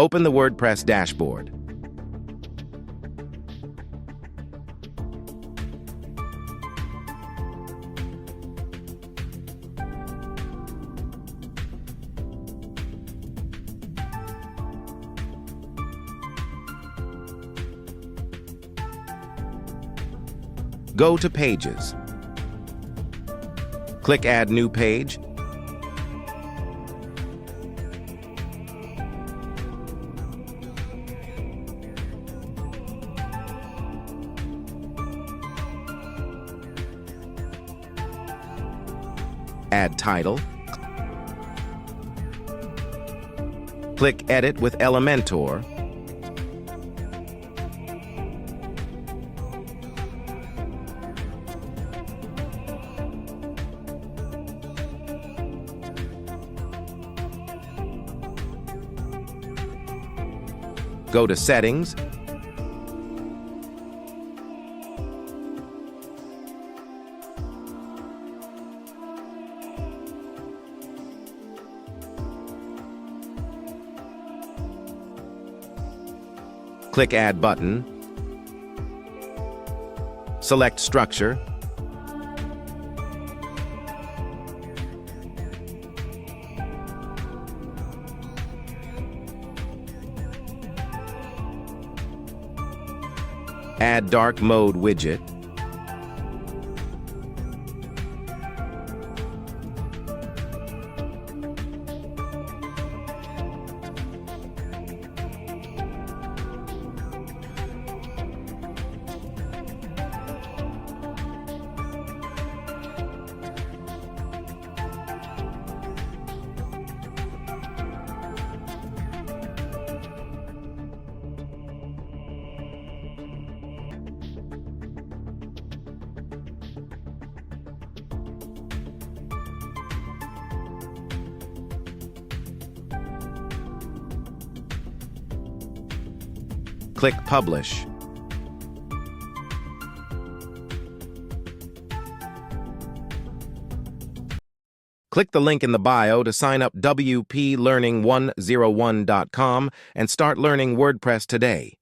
Open the WordPress dashboard. Go to Pages. Click Add New Page. Add title. Click Edit with Elementor. Go to Settings. Click Add Button. Select Structure. Add Dark Mode widget. Click Publish. Click the link in the bio to sign up wplearning101.com and start learning WordPress today.